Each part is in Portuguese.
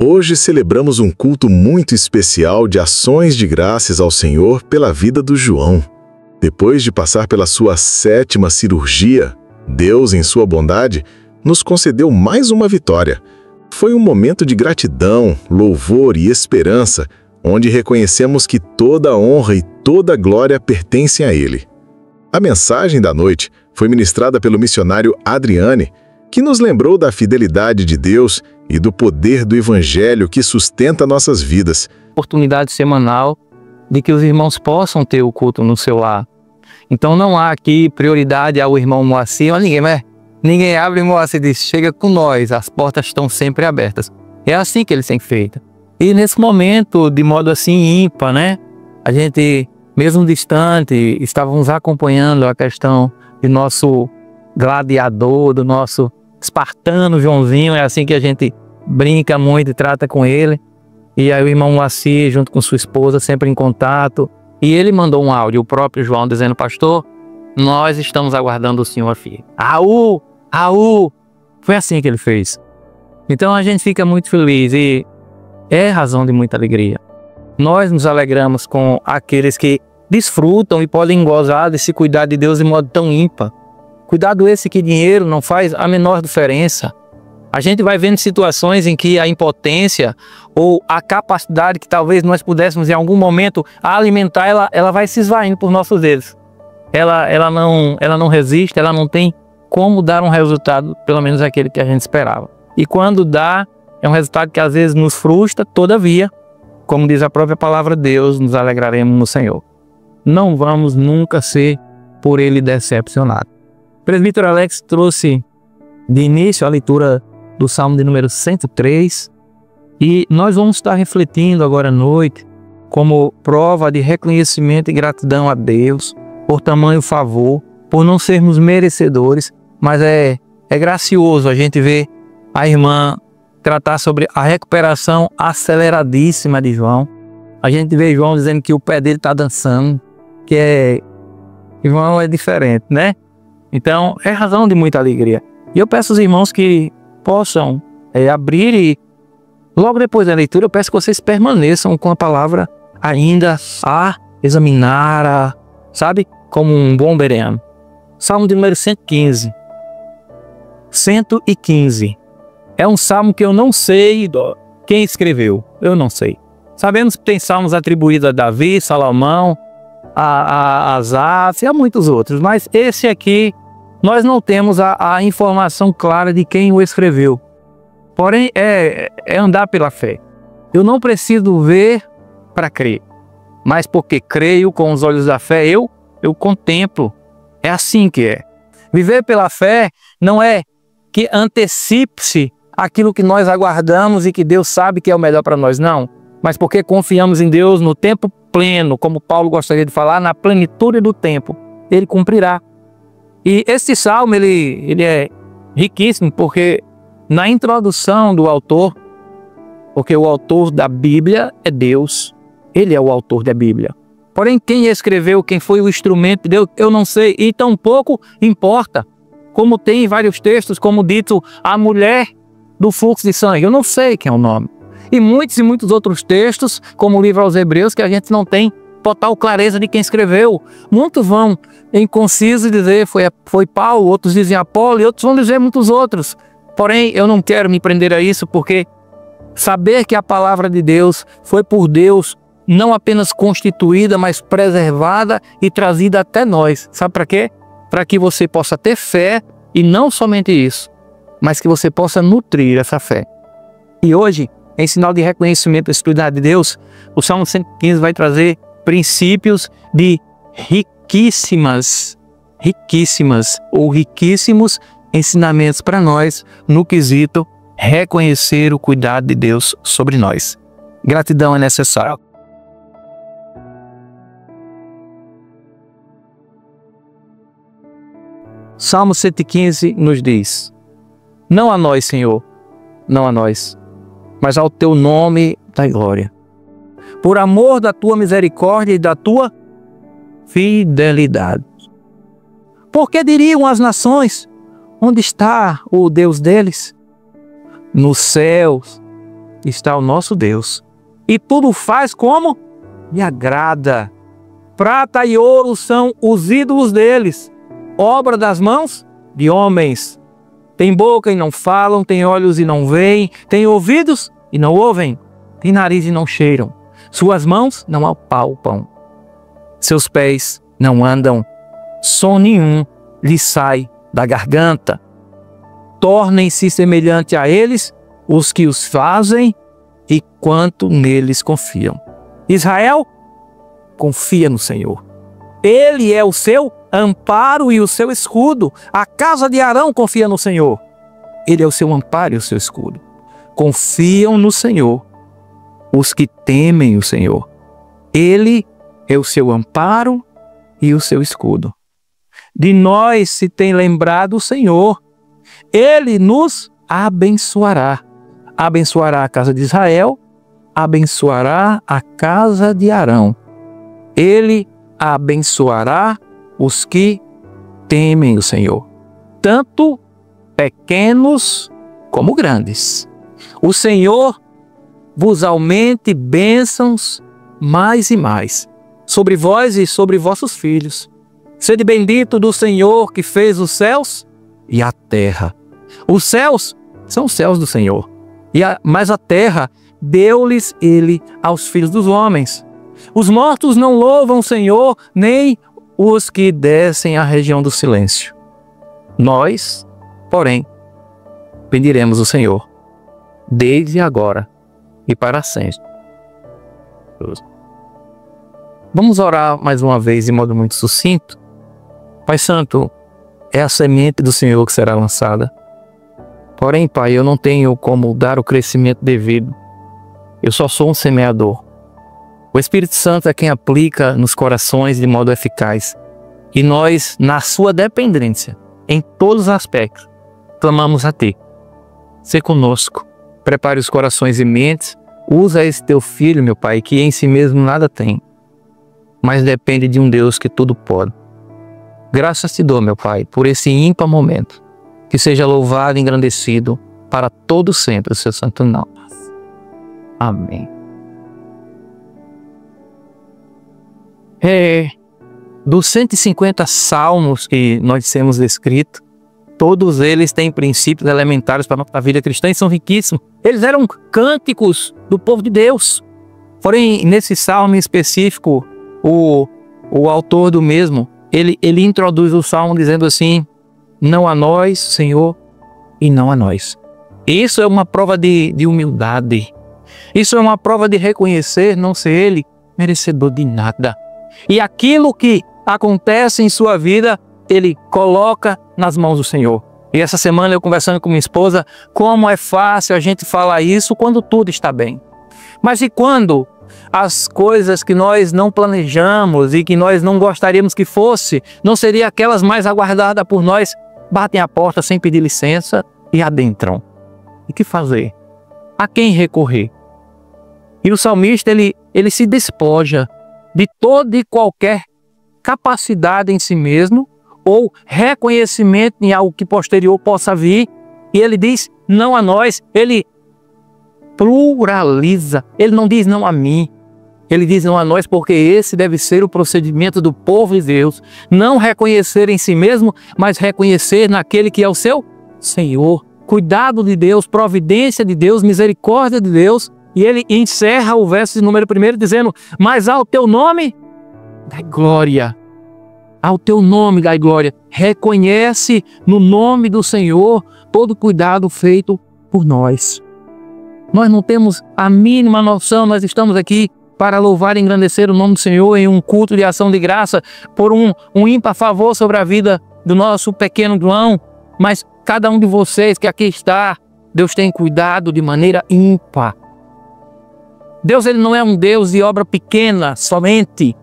Hoje celebramos um culto muito especial de ações de graças ao Senhor pela vida do João. Depois de passar pela sua 7ª cirurgia, Deus, em sua bondade, nos concedeu mais uma vitória. Foi um momento de gratidão, louvor e esperança, onde reconhecemos que toda a honra e toda a glória pertencem a Ele. A mensagem da noite foi ministrada pelo missionário Adriane, que nos lembrou da fidelidade de Deus e do poder do Evangelho que sustenta nossas vidas. Oportunidade semanal de que os irmãos possam ter o culto no seu lar. Então não há aqui prioridade ao irmão Moacir, mas ninguém abre e Moacir diz, chega com nós, as portas estão sempre abertas. É assim que eles têm feito. E nesse momento, de modo assim ímpar, né? A gente, mesmo distante, estávamos acompanhando a questão de nosso gladiador, do nosso espartano Joãozinho, é assim que a gente brinca muito e trata com ele. E aí o irmão Moacir, junto com sua esposa, sempre em contato. E ele mandou um áudio, o próprio João, dizendo, pastor, nós estamos aguardando o senhor aqui. Raul! Raul! Foi assim que ele fez. Então a gente fica muito feliz e é razão de muita alegria. Nós nos alegramos com aqueles que desfrutam e podem gozar desse cuidado de Deus de modo tão ímpar. Cuidado esse que dinheiro não faz a menor diferença. A gente vai vendo situações em que a impotência ou a capacidade que talvez nós pudéssemos em algum momento alimentar, ela vai se esvaindo por nossos dedos. Ela não resiste, ela não tem como dar um resultado, pelo menos aquele que a gente esperava. E quando dá, é um resultado que às vezes nos frustra, todavia, como diz a própria palavra de Deus, nos alegraremos no Senhor. Não vamos nunca ser por Ele decepcionados. O presbítero Alex trouxe de início a leitura do Salmo de número 103 e nós vamos estar refletindo agora à noite como prova de reconhecimento e gratidão a Deus por tamanho favor, por não sermos merecedores, mas é gracioso a gente ver a irmã tratar sobre a recuperação aceleradíssima de João. A gente vê João dizendo que o pé dele está dançando, João é diferente, né? Então, é razão de muita alegria. E eu peço aos irmãos que possam abrir e, logo depois da leitura, eu peço que vocês permaneçam com a palavra ainda a examinar, sabe? Como um bom bereano. Salmo de número 115. 115. É um salmo que eu não sei quem escreveu. Eu não sei. Sabemos que tem salmos atribuídos a Davi, Salomão, a Asaf e a muitos outros. Mas esse aqui, nós não temos a informação clara de quem o escreveu. Porém, é andar pela fé. Eu não preciso ver para crer. Mas porque creio com os olhos da fé, eu contemplo. É assim que é. Viver pela fé não é que antecipe-se aquilo que nós aguardamos e que Deus sabe que é o melhor para nós, não. Mas porque confiamos em Deus no tempo pleno, como Paulo gostaria de falar, na plenitude do tempo, Ele cumprirá. E este salmo, ele é riquíssimo, porque na introdução do autor, porque o autor da Bíblia é Deus, Ele é o autor da Bíblia. Porém, quem escreveu, quem foi o instrumento de Deus, eu não sei, e tampouco importa. Como tem vários textos, como dito, a mulher do fluxo de sangue, eu não sei quem é o nome. E muitos outros textos, como o livro aos Hebreus, que a gente não tem total clareza de quem escreveu. Muitos vão em conciso dizer foi Paulo, outros dizem Apolo, e outros vão dizer muitos outros. Porém, eu não quero me prender a isso, porque saber que a palavra de Deus foi por Deus não apenas constituída, mas preservada e trazida até nós. Sabe para quê? Para que você possa ter fé, e não somente isso, mas que você possa nutrir essa fé. E hoje, em sinal de reconhecimento da exclusividade de Deus, o Salmo 115 vai trazer princípios de riquíssimos ensinamentos para nós no quesito reconhecer o cuidado de Deus sobre nós. Gratidão é necessária. Salmo 115 nos diz: não a nós, Senhor, não a nós, mas ao teu nome da glória, por amor da tua misericórdia e da tua fidelidade. Porque diriam as nações: onde está o Deus deles? Nos céus, está o nosso Deus, e tudo faz como lhe agrada. Prata e ouro são os ídolos deles, obra das mãos de homens. Tem boca e não falam, tem olhos e não veem, tem ouvidos e não ouvem, tem nariz e não cheiram, suas mãos não apalpam, seus pés não andam, som nenhum lhe sai da garganta. Tornem-se semelhante a eles os que os fazem e quanto neles confiam. Israel confia no Senhor. Ele é o seu amparo e o seu escudo. A casa de Arão confia no Senhor. Ele é o seu amparo e o seu escudo. Confiam no Senhor os que temem o Senhor. Ele é o seu amparo e o seu escudo. De nós se tem lembrado o Senhor. Ele nos abençoará. Abençoará a casa de Israel, abençoará a casa de Arão. Ele abençoará os que temem o Senhor, tanto pequenos como grandes. O Senhor vos aumente bênçãos mais e mais, sobre vós e sobre vossos filhos. Sede bendito do Senhor que fez os céus e a terra. Os céus são os céus do Senhor, mas a terra deu-lhes ele aos filhos dos homens. Os mortos não louvam o Senhor, nem os que descem à região do silêncio. Nós, porém, bendiremos o Senhor, desde agora e para sempre. Vamos orar mais uma vez de modo muito sucinto. Pai Santo, é a semente do Senhor que será lançada. Porém, Pai, eu não tenho como dar o crescimento devido. Eu só sou um semeador. O Espírito Santo é quem aplica nos corações de modo eficaz. E nós, na sua dependência, em todos os aspectos, clamamos a Ti. Sê conosco, prepare os corações e mentes, usa esse Teu Filho, meu Pai, que em si mesmo nada tem, mas depende de um Deus que tudo pode. Graças te dou, meu Pai, por esse ímpar momento. Que seja louvado e engrandecido para todo sempre o Seu santo nome. Amém. Dos 150 salmos que nós temos descrito, todos eles têm princípios elementares para a vida cristã e são riquíssimos. Eles eram cânticos do povo de Deus. Porém, nesse salmo em específico, o autor do mesmo, ele introduz o salmo dizendo assim: não a nós, Senhor, e não a nós. Isso é uma prova de humildade. Isso é uma prova de reconhecer não ser ele merecedor de nada. E aquilo que acontece em sua vida, ele coloca nas mãos do Senhor. E essa semana eu conversando com minha esposa, como é fácil a gente falar isso quando tudo está bem. Mas e quando as coisas que nós não planejamos e que nós não gostaríamos que fosse, não seriam aquelas mais aguardadas por nós, batem a porta sem pedir licença e adentram? E que fazer? A quem recorrer? E o salmista, ele se despoja de toda e qualquer capacidade em si mesmo ou reconhecimento em algo que posterior possa vir, e ele diz não a nós. Ele pluraliza, ele não diz não a mim, ele diz não a nós, porque esse deve ser o procedimento do povo de Deus, não reconhecer em si mesmo, mas reconhecer naquele que é o seu Senhor, cuidado de Deus, providência de Deus, misericórdia de Deus. E ele encerra o verso de número 1 dizendo: mas ao teu nome dai glória. Ao teu nome dai glória. Reconhece no nome do Senhor todo o cuidado feito por nós. Nós não temos a mínima noção, nós estamos aqui para louvar e engrandecer o nome do Senhor em um culto de ação de graça por um ímpar favor sobre a vida do nosso pequeno João. Mas cada um de vocês que aqui está, Deus tem cuidado de maneira ímpar. Deus, ele não é um Deus de obra pequena somente.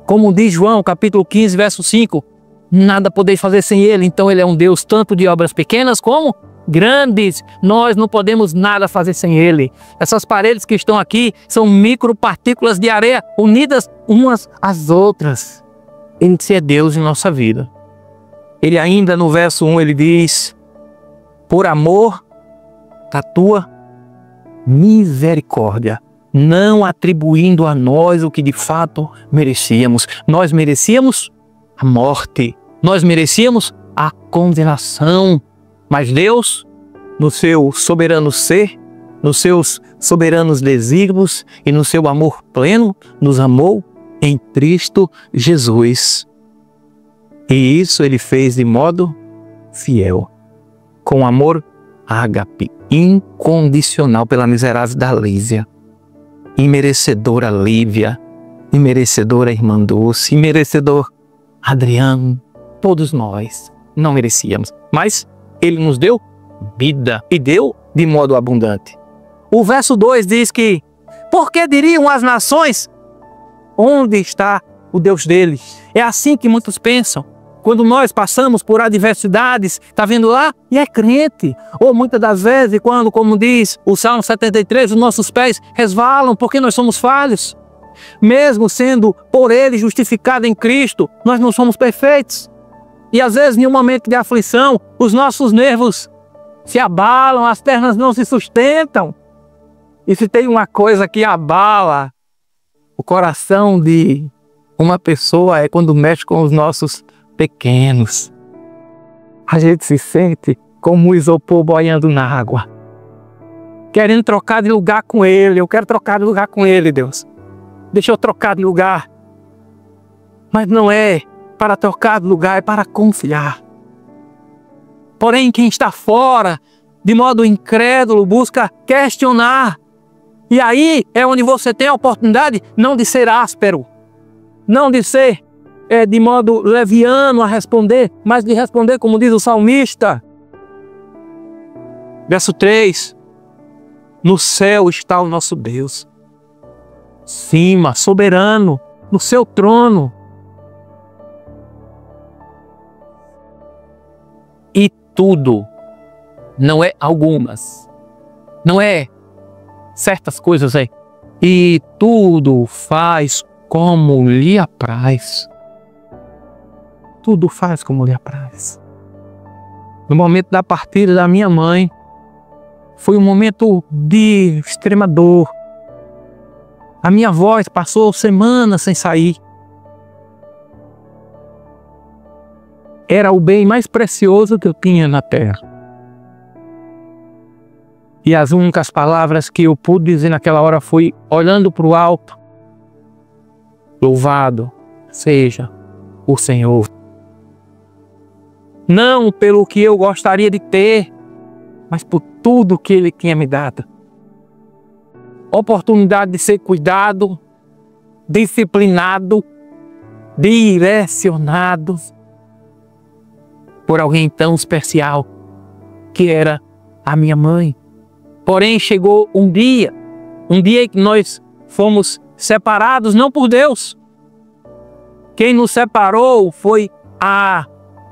Como diz João, capítulo 15, verso 5, nada podeis fazer sem ele. Então ele é um Deus tanto de obras pequenas como grandes. Nós não podemos nada fazer sem ele. Essas paredes que estão aqui são micropartículas de areia unidas umas às outras. Ele é Deus em nossa vida. Ele ainda no verso 1, ele diz: por amor da tua misericórdia, não atribuindo a nós o que de fato merecíamos. Nós merecíamos a morte, nós merecíamos a condenação, mas Deus, no seu soberano ser, nos seus soberanos desígnios e no seu amor pleno, nos amou em Cristo Jesus. E isso Ele fez de modo fiel, com amor ágape, incondicional pela miserável da Lísia, imerecedora Lívia, imerecedora irmã Dulce, imerecedor Adriano, todos nós não merecíamos, mas Ele nos deu vida e deu de modo abundante. O verso 2 diz que, por que diriam as nações, onde está o Deus deles? É assim que muitos pensam. Quando nós passamos por adversidades, está vendo lá? E é crente. Ou muitas das vezes, quando, como diz o Salmo 73, os nossos pés resvalam porque nós somos falhos. Mesmo sendo por Ele justificado em Cristo, nós não somos perfeitos. E às vezes, em um momento de aflição, os nossos nervos se abalam, as pernas não se sustentam. E se tem uma coisa que abala o coração de uma pessoa, é quando mexe com os nossos pequenos. A gente se sente como um isopor boiando na água, querendo trocar de lugar com Ele. Eu quero trocar de lugar com Ele, Deus. Deixa eu trocar de lugar. Mas não é para trocar de lugar, é para confiar. Porém, quem está fora, de modo incrédulo, busca questionar. E aí é onde você tem a oportunidade não de ser áspero, não de ser de modo leviano a responder, mas de responder como diz o salmista. Verso 3. No céu está o nosso Deus, cima, soberano, no seu trono. E tudo, não é algumas, não é certas coisas aí. E tudo faz como lhe apraz. Tudo faz como lhe apraz. No momento da partida da minha mãe, foi um momento de extrema dor. A minha voz passou semanas sem sair. Era o bem mais precioso que eu tinha na terra. E as únicas palavras que eu pude dizer naquela hora foi, olhando para o alto: louvado seja o Senhor. Não pelo que eu gostaria de ter, mas por tudo que Ele tinha me dado. Oportunidade de ser cuidado, disciplinado, direcionado por alguém tão especial que era a minha mãe. Porém, chegou um dia em que nós fomos separados, não por Deus. Quem nos separou foi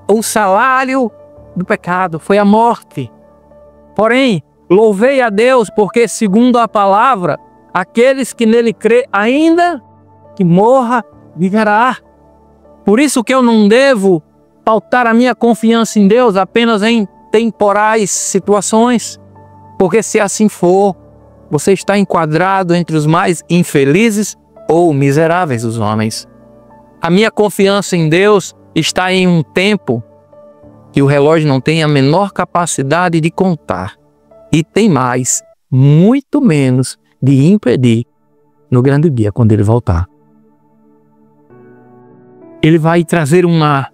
o salário do pecado, foi a morte. Porém, louvei a Deus, porque segundo a palavra, aqueles que nele crê, ainda que morra, viverá. Por isso que eu não devo pautar a minha confiança em Deus apenas em temporais situações, porque se assim for, você está enquadrado entre os mais infelizes ou miseráveis dos homens. A minha confiança em Deus está em um tempo que o relógio não tem a menor capacidade de contar. E tem mais, muito menos, de impedir no grande dia, quando Ele voltar. Ele vai trazer uma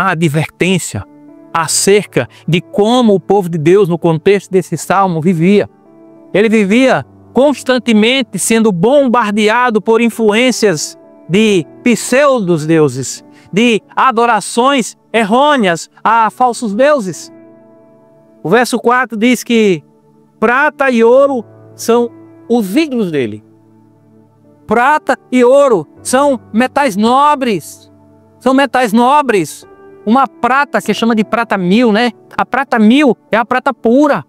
advertência acerca de como o povo de Deus, no contexto desse salmo, vivia. Ele vivia constantemente sendo bombardeado por influências de pseudos deuses, de adorações errôneas a falsos deuses. O verso 4 diz que prata e ouro são os ídolos dele. Prata e ouro são metais nobres. São metais nobres. Uma prata que chama de prata 1000, né? A prata 1000 é a prata pura.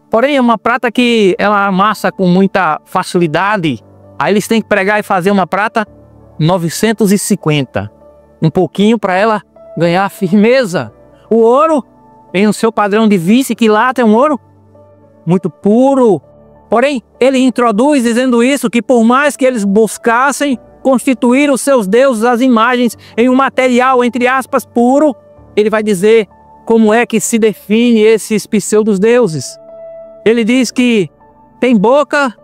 Porém, é uma prata que ela amassa com muita facilidade. Aí eles têm que pregar e fazer uma prata 950. Um pouquinho para ela ganhar firmeza. O ouro tem o seu padrão de vice, que lá tem um ouro muito puro, Porém, ele introduz dizendo isso, que por mais que eles buscassem constituir os seus deuses, as imagens, em um material, entre aspas, puro, ele vai dizer como é que se define esses pseudos deuses. Ele diz que tem boca,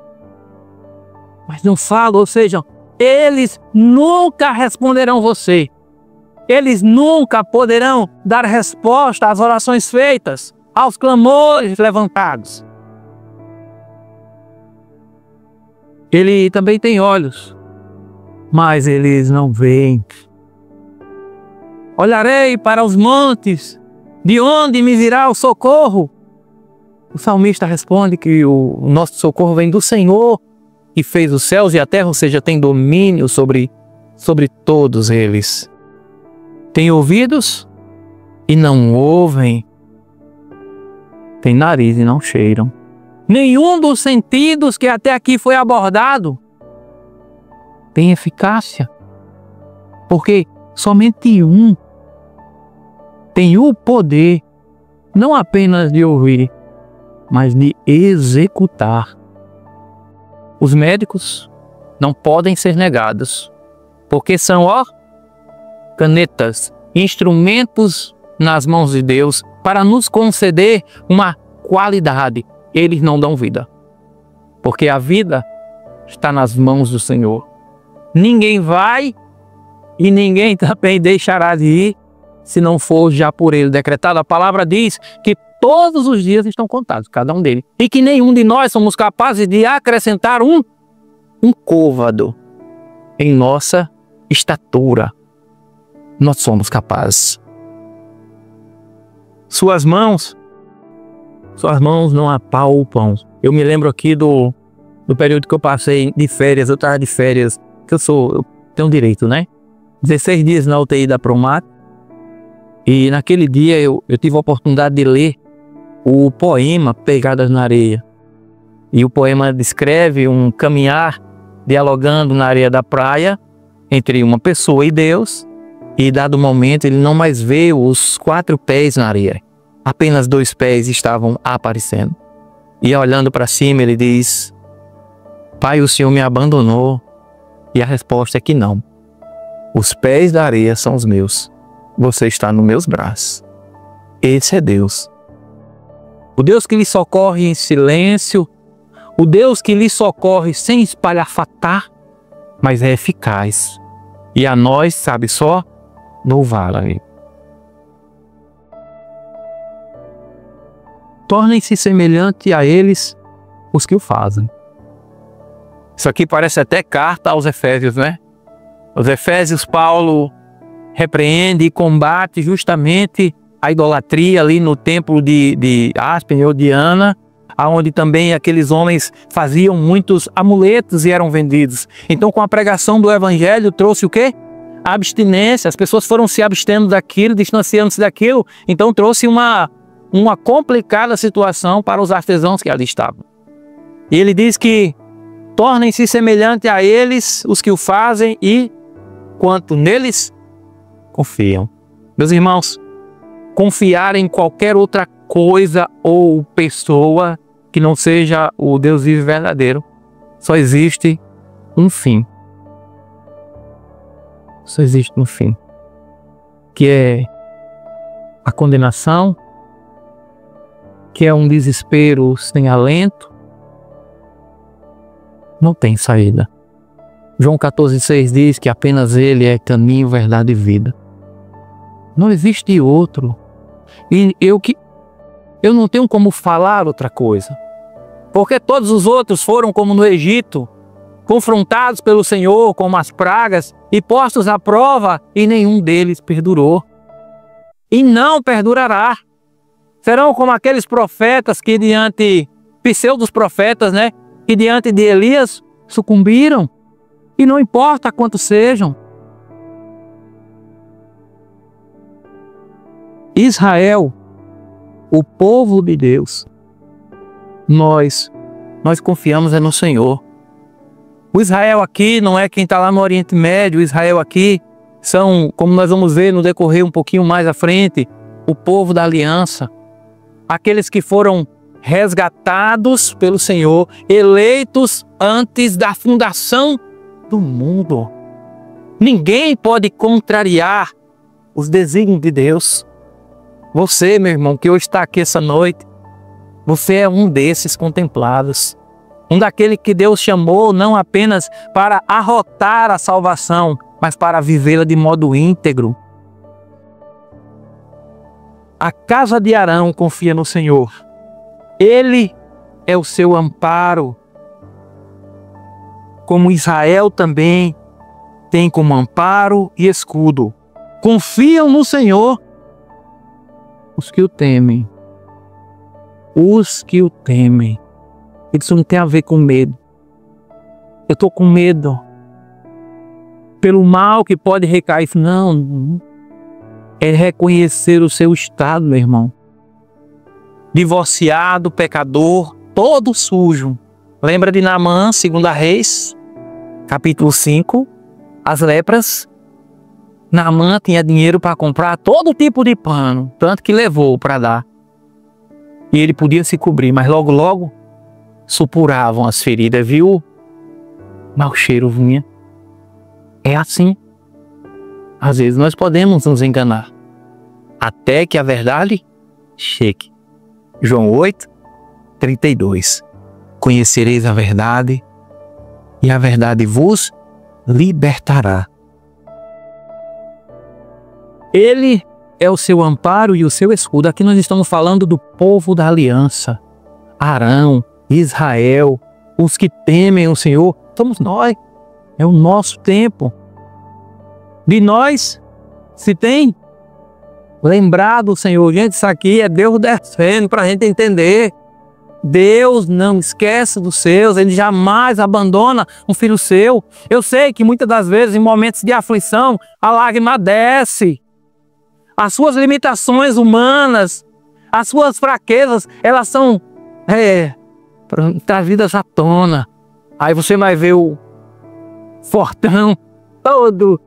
mas não fala, ou seja, eles nunca responderão você. Eles nunca poderão dar resposta às orações feitas, aos clamores levantados. Ele também tem olhos, mas eles não veem. Olharei para os montes, de onde me virá o socorro? O salmista responde que o nosso socorro vem do Senhor, que fez os céus e a terra, ou seja, tem domínio sobre todos eles. Tem ouvidos e não ouvem. Tem nariz e não cheiram. Nenhum dos sentidos que até aqui foi abordado tem eficácia. Porque somente um tem o poder, não apenas de ouvir, mas de executar. Os médicos não podem ser negados, porque são, canetas, instrumentos nas mãos de Deus para nos conceder uma qualidade. Eles não dão vida, porque a vida está nas mãos do Senhor. Ninguém vai e ninguém também deixará de ir se não for já por Ele decretado. A palavra diz que todos os dias estão contados, cada um deles, e que nenhum de nós somos capazes de acrescentar um côvado em nossa estatura. Nós somos capazes. Suas mãos não apalpam. Eu me lembro aqui do período que eu passei de férias. Eu estava de férias, que eu tenho direito, né? 16 dias na UTI da Promat. E naquele dia eu tive a oportunidade de ler o poema Pegadas na Areia. E o poema descreve um caminhar dialogando na areia da praia entre uma pessoa e Deus. E dado momento ele não mais vê os 4 pés na areia. Apenas 2 pés estavam aparecendo. E olhando para cima ele diz: Pai, o Senhor me abandonou? E a resposta é que não. Os pés da areia são os meus. Você está nos meus braços. Esse é Deus. O Deus que lhe socorre em silêncio. O Deus que lhe socorre sem espalhafatar, mas é eficaz. E a nós, sabe só, louvá-la. Tornem-se semelhante a eles os que o fazem. Isso aqui parece até carta aos Efésios, né? Os Efésios, Paulo repreende e combate justamente a idolatria ali no templo de Aspen ou Diana, onde também aqueles homens faziam muitos amuletos e eram vendidos. Então, com a pregação do Evangelho, trouxe o quê? A abstinência. As pessoas foram se abstendo daquilo, distanciando-se daquilo. Então, trouxe uma complicada situação para os artesãos que ali estavam. E ele diz que tornem-se semelhante a eles os que o fazem e quanto neles confiam. Meus irmãos, confiar em qualquer outra coisa ou pessoa que não seja o Deus vivo e verdadeiro, só existe um fim. Só existe um fim, que é a condenação, que é um desespero sem alento. Não tem saída. João 14,6 diz que apenas Ele é caminho, verdade e vida. Não existe outro. E eu não tenho como falar outra coisa. Porque todos os outros foram como no Egito, confrontados pelo Senhor com as pragas e postos à prova, e nenhum deles perdurou. E não perdurará. Serão como aqueles profetas que pseudos profetas, né? Que diante de Elias sucumbiram. E não importa quantos sejam. Israel, o povo de Deus, nós confiamos no Senhor. O Israel aqui não é quem está lá no Oriente Médio. O Israel aqui são, como nós vamos ver no decorrer um pouquinho mais à frente, o povo da aliança. Aqueles que foram resgatados pelo Senhor, eleitos antes da fundação do mundo. Ninguém pode contrariar os desígnios de Deus. Você, meu irmão, que hoje está aqui essa noite, você é um desses contemplados. Um daquele que Deus chamou não apenas para arrotar a salvação, mas para vivê-la de modo íntegro. A casa de Arão confia no Senhor. Ele é o seu amparo. Como Israel também tem como amparo e escudo. Confiam no Senhor os que o temem. Os que o temem. Isso não tem a ver com medo. Eu estou com medo pelo mal que pode recair. Não. É reconhecer o seu estado, meu irmão. Divorciado, pecador, todo sujo. Lembra de Naamã, 2 Reis, capítulo 5? As lepras. Naamã tinha dinheiro para comprar todo tipo de pano, tanto que levou para dar. E ele podia se cobrir, mas logo supuravam as feridas, viu? Mau cheiro vinha. É assim. Às vezes nós podemos nos enganar, até que a verdade chegue. João 8, 32. Conhecereis a verdade, e a verdade vos libertará. Ele é o seu amparo e o seu escudo. Aqui nós estamos falando do povo da aliança. Arão, Israel, os que temem o Senhor, somos nós. É o nosso tempo. De nós se tem lembrado o Senhor. Gente, isso aqui é Deus descendo para a gente entender. Deus não esquece dos seus, Ele jamais abandona um filho seu. Eu sei que muitas das vezes, em momentos de aflição, a lágrima desce. As suas limitações humanas, as suas fraquezas, elas são trazidas à tona. Aí você vai ver o fortão todo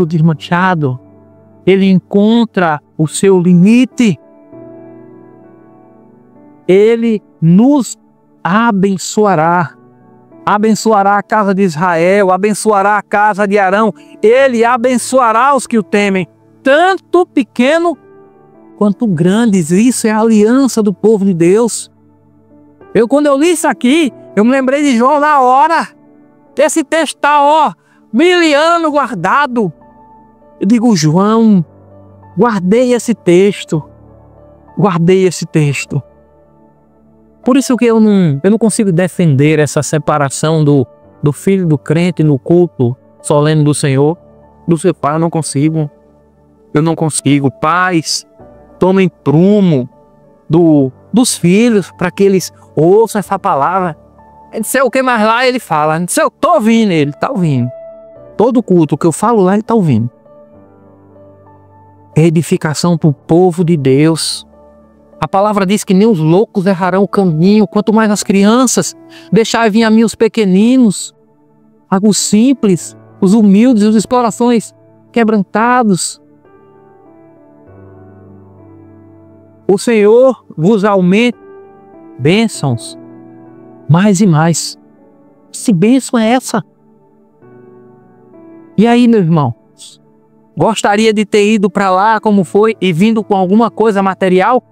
desmanchado. Ele encontra o seu limite. Ele nos abençoará. Abençoará a casa de Israel, abençoará a casa de Arão. Ele abençoará os que o temem, tanto pequeno quanto grandes. Isso é a aliança do povo de Deus. Quando eu li isso aqui, eu me lembrei de João na hora. Esse texto está, 1000 anos guardado. Eu digo, João, guardei esse texto. Guardei esse texto. Por isso que eu não consigo defender essa separação do filho do crente no culto solene do Senhor, do seu pai. Eu não consigo. Eu não consigo. Pais, tomem prumo dos filhos para que eles ouçam essa palavra. Não sei o que mais lá ele fala. Não sei, eu estou ouvindo ele, está ouvindo. Todo culto que eu falo lá ele está ouvindo. Edificação para o povo de Deus. A palavra diz que nem os loucos errarão o caminho, quanto mais as crianças. Deixai vir a mim os pequeninos, os simples, os humildes, os de corações quebrantados. O Senhor vos aumente bênçãos mais e mais. Que bênção é essa? E aí, meu irmão? Gostaria de ter ido para lá como foi e vindo com alguma coisa material?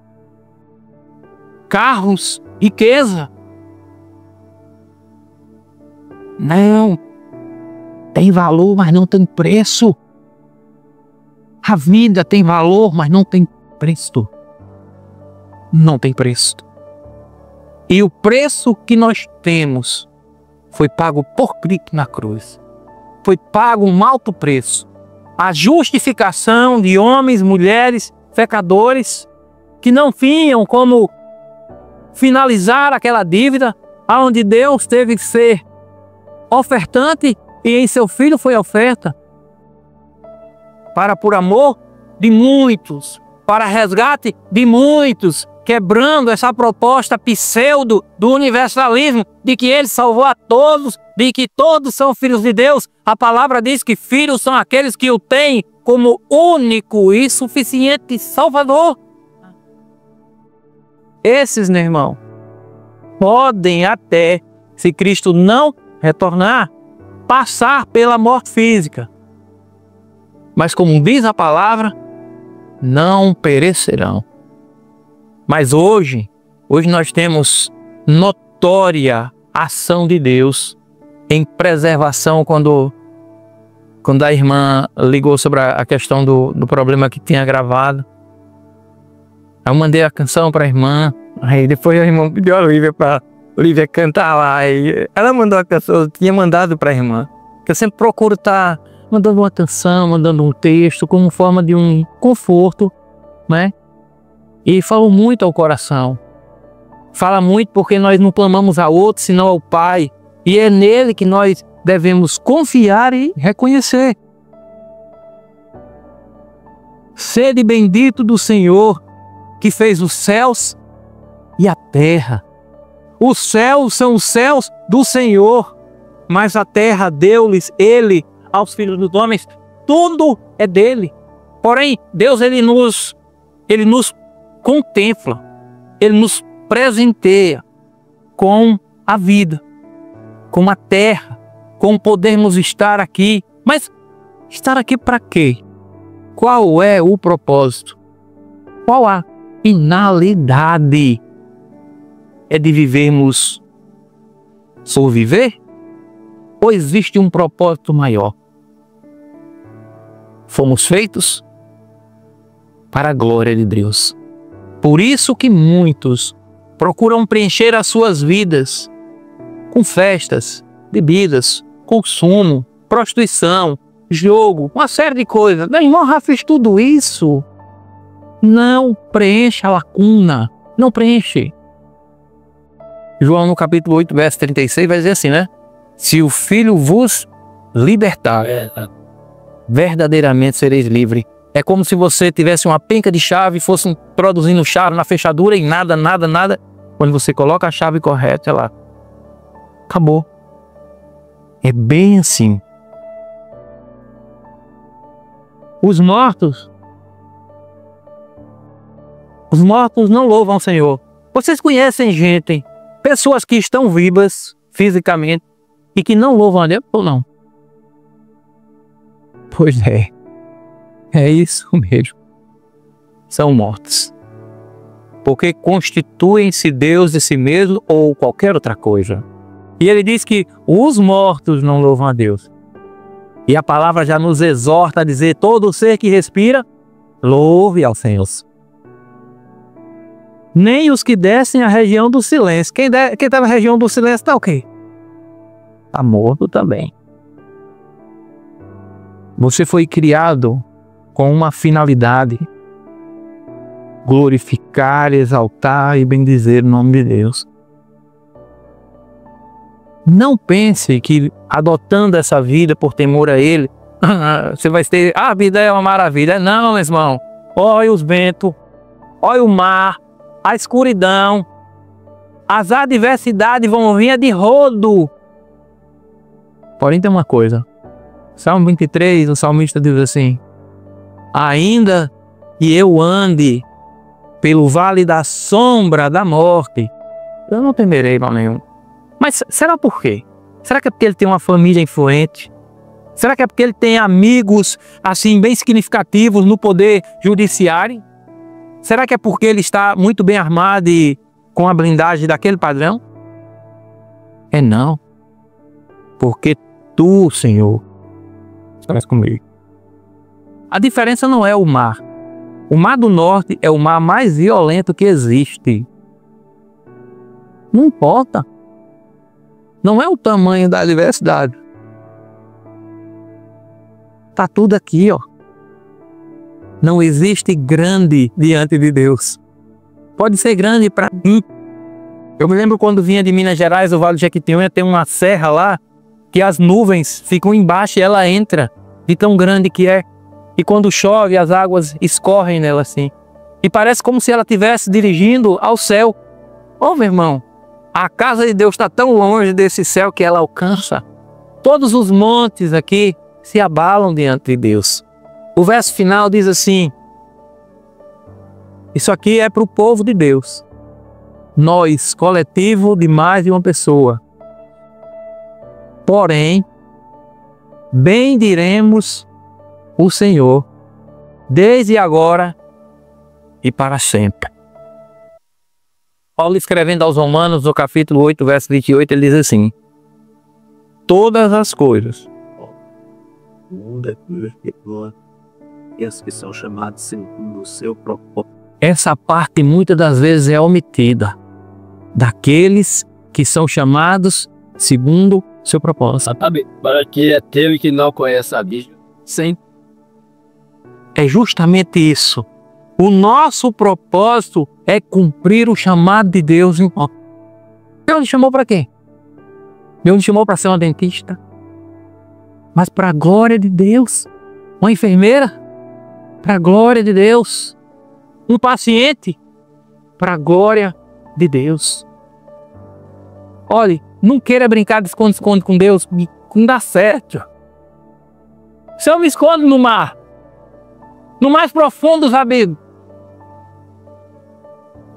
Carros, riqueza? Não. Tem valor, mas não tem preço. A vida tem valor, mas não tem preço. Não tem preço. E o preço que nós temos foi pago por Cristo na cruz. Foi pago um alto preço. A justificação de homens, mulheres, pecadores, que não tinham como finalizar aquela dívida, aonde Deus teve que ser ofertante e em seu Filho foi oferta. Para por amor de muitos, para resgate de muitos, quebrando essa proposta pseudo do universalismo, de que Ele salvou a todos, de que todos são filhos de Deus. A palavra diz que filhos são aqueles que o têm como único e suficiente Salvador. Esses, meu irmão, podem até, se Cristo não retornar, passar pela morte física. Mas como diz a palavra, não perecerão. Mas hoje nós temos notória ação de Deus em preservação. Quando a irmã ligou sobre a questão do problema que tinha gravado, eu mandei a canção para a irmã, aí depois a irmã pediu a Olivia para Olivia cantar lá, e ela mandou a canção, eu tinha mandado para a irmã, que eu sempre procuro estar mandando uma canção, mandando um texto, como forma de um conforto, né? E falou muito ao coração. Fala muito porque nós não clamamos a outro, senão ao Pai, e é nele que nós devemos confiar e reconhecer. Sede bendito do Senhor, que fez os céus e a terra. Os céus são os céus do Senhor, mas a terra deu-lhes Ele aos filhos dos homens. Tudo é dele. Porém, Deus ele nos contempla, Ele nos presenteia com a vida, com a terra, com podermos estar aqui. Mas estar aqui para quê? Qual é o propósito? Qual a finalidade? É de vivermos só viver? Ou existe um propósito maior? Fomos feitos para a glória de Deus. Por isso que muitos procuram preencher as suas vidas com festas, bebidas, consumo, prostituição, jogo, uma série de coisas. Meu irmão, já fez tudo isso. Não preenche a lacuna. Não preenche. João no capítulo 8, verso 36 vai dizer assim, né? Se o Filho vos libertar, verdadeiramente sereis livres. É como se você tivesse uma penca de chave e fosse introduzindo chave na fechadura e nada. Quando você coloca a chave correta, ela acabou. É bem assim. Os mortos não louvam o Senhor. Vocês conhecem gente, pessoas que estão vivas fisicamente e que não louvam a Deus ou não? Pois é. É isso mesmo. São mortos. Porque constituem-se Deus de si mesmo ou qualquer outra coisa. E ele diz que os mortos não louvam a Deus. E a palavra já nos exorta a dizer: todo ser que respira, louve ao Senhor. Nem os que descem à região do silêncio. Quem está na região do silêncio está o quê? Está morto também. Você foi criado com uma finalidade: glorificar, exaltar e bendizer o nome de Deus. Não pense que adotando essa vida por temor a Ele, você vai ter, a vida é uma maravilha. Não, meu irmão. Olha os ventos, olha o mar, a escuridão, as adversidades vão vir de rodo. Porém tem uma coisa. Salmo 23, o salmista diz assim: ainda que eu ande pelo vale da sombra da morte, eu não temerei mal nenhum. Mas será por quê? Será que é porque ele tem uma família influente? Será que é porque ele tem amigos assim bem significativos no poder judiciário? Será que é porque ele está muito bem armado e com a blindagem daquele padrão? É não. Porque tu, Senhor, estás comigo. A diferença não é o mar. O Mar do Norte é o mar mais violento que existe. Não importa. Não é o tamanho da adversidade. Está tudo aqui, ó. Não existe grande diante de Deus. Pode ser grande para mim. Eu me lembro quando vinha de Minas Gerais, o Vale do Jequitinhonha, tem uma serra lá, que as nuvens ficam embaixo e ela entra, de tão grande que é. E quando chove, as águas escorrem nela assim. E parece como se ela estivesse dirigindo ao céu. Ô, meu irmão, a casa de Deus está tão longe desse céu que ela alcança. Todos os montes aqui se abalam diante de Deus. O verso final diz assim: isso aqui é para o povo de Deus. nós, coletivo de mais de uma pessoa. Porém, bendiremos o Senhor desde agora e para sempre. Paulo, escrevendo aos Romanos, no capítulo 8, verso 28, ele diz assim: todas as coisas, e as que são chamadas segundo o seu propósito. Essa parte muitas das vezes é omitida, daqueles que são chamados segundo seu propósito. Exatamente. Para que é teu e que não conhece a Bíblia. Sim. É justamente isso. O nosso propósito é cumprir o chamado de Deus. Deus nos chamou para quê? Deus nos chamou para ser uma dentista. Mas para a glória de Deus. Uma enfermeira? Para a glória de Deus. Um paciente? Para a glória de Deus. Olhe, não queira brincar de esconde-esconde com Deus. Não dá certo. Se eu me escondo no mar, no mais profundo dos abismos,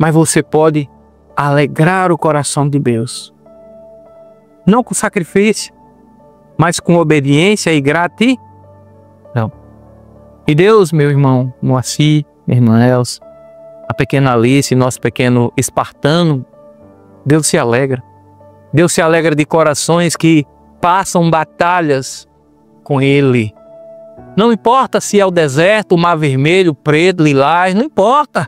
mas você pode alegrar o coração de Deus. Não com sacrifício, mas com obediência e gratidão. E Deus, meu irmão Moacir, minha irmã Elsa, a pequena Alice, nosso pequeno espartano, Deus se alegra. Deus se alegra de corações que passam batalhas com Ele. Não importa se é o deserto, o mar vermelho, preto, lilás, não importa.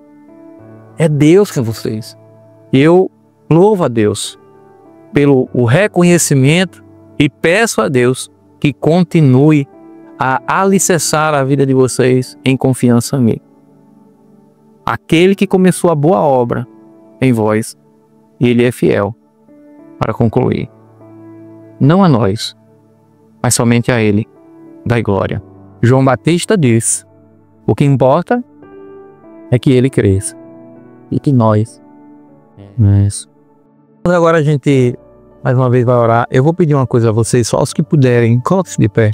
É Deus com vocês. Eu louvo a Deus pelo o reconhecimento e peço a Deus que continue a alicerçar a vida de vocês em confiança em mim. Aquele que começou a boa obra em vós, Ele é fiel para concluir. Não a nós, mas somente a Ele dai glória. João Batista diz: o que importa é que Ele cresça e que nós. Agora a gente mais uma vez vai orar. Eu vou pedir uma coisa a vocês, só os que puderem, coloquem-se de pé.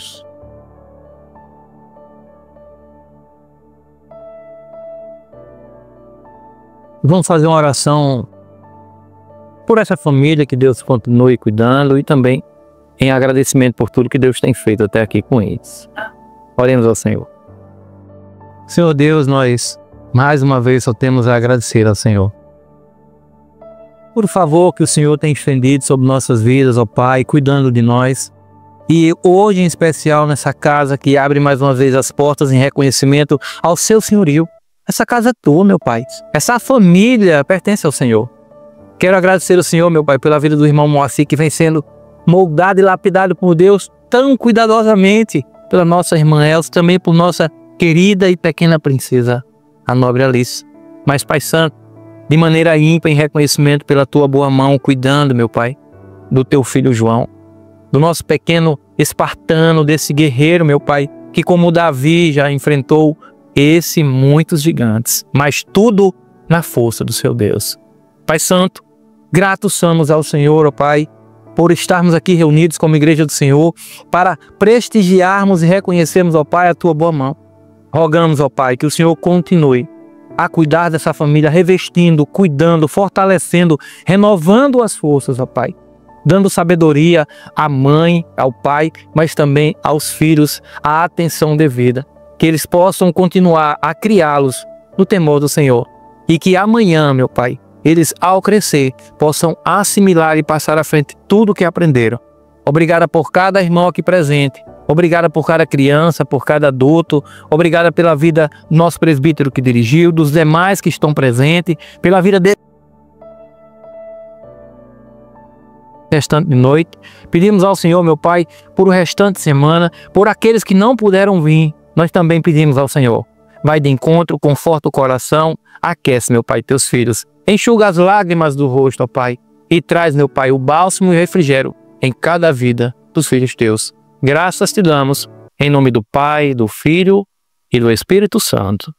Vamos fazer uma oração por essa família, que Deus continue cuidando, e também em agradecimento por tudo que Deus tem feito até aqui com eles. Oremos ao Senhor. Senhor Deus, nós mais uma vez só temos a agradecer ao Senhor. Por favor, que o Senhor tenha estendido sobre nossas vidas, ó Pai, cuidando de nós. E hoje em especial nessa casa que abre mais uma vez as portas em reconhecimento ao Seu senhorio. Essa casa é tua, meu Pai. Essa família pertence ao Senhor. Quero agradecer ao Senhor, meu Pai, pela vida do irmão Moacir, que vem sendo moldado e lapidado por Deus tão cuidadosamente, pela nossa irmã Elsa, também por nossa querida e pequena princesa, a nobre Alice. Mas, Pai Santo, de maneira ímpar, em reconhecimento pela tua boa mão, cuidando, meu Pai, do teu filho João, do nosso pequeno espartano, desse guerreiro, meu Pai, que como Davi já enfrentou esse e muitos gigantes, mas tudo na força do seu Deus. Pai Santo, gratos somos ao Senhor, ó Pai, por estarmos aqui reunidos como igreja do Senhor, para prestigiarmos e reconhecermos, ó Pai, a tua boa mão. Rogamos, ó Pai, que o Senhor continue a cuidar dessa família, revestindo, cuidando, fortalecendo, renovando as forças, ó Pai, dando sabedoria à mãe, ao pai, mas também aos filhos, a atenção devida, que eles possam continuar a criá-los no temor do Senhor, e que amanhã, meu Pai, eles, ao crescer, possam assimilar e passar à frente tudo o que aprenderam. Obrigada por cada irmão aqui presente. Obrigada por cada criança, por cada adulto. Obrigada pela vida do nosso presbítero que dirigiu, dos demais que estão presentes, pela vida dele. Restante de noite. Pedimos ao Senhor, meu Pai, por o restante de semana, por aqueles que não puderam vir. Nós também pedimos ao Senhor. Vai de encontro, conforta o coração, aquece, meu Pai, teus filhos. Enxuga as lágrimas do rosto, ó Pai, e traz, meu Pai, o bálsamo e o refrigério em cada vida dos filhos teus. Graças te damos, em nome do Pai, do Filho e do Espírito Santo.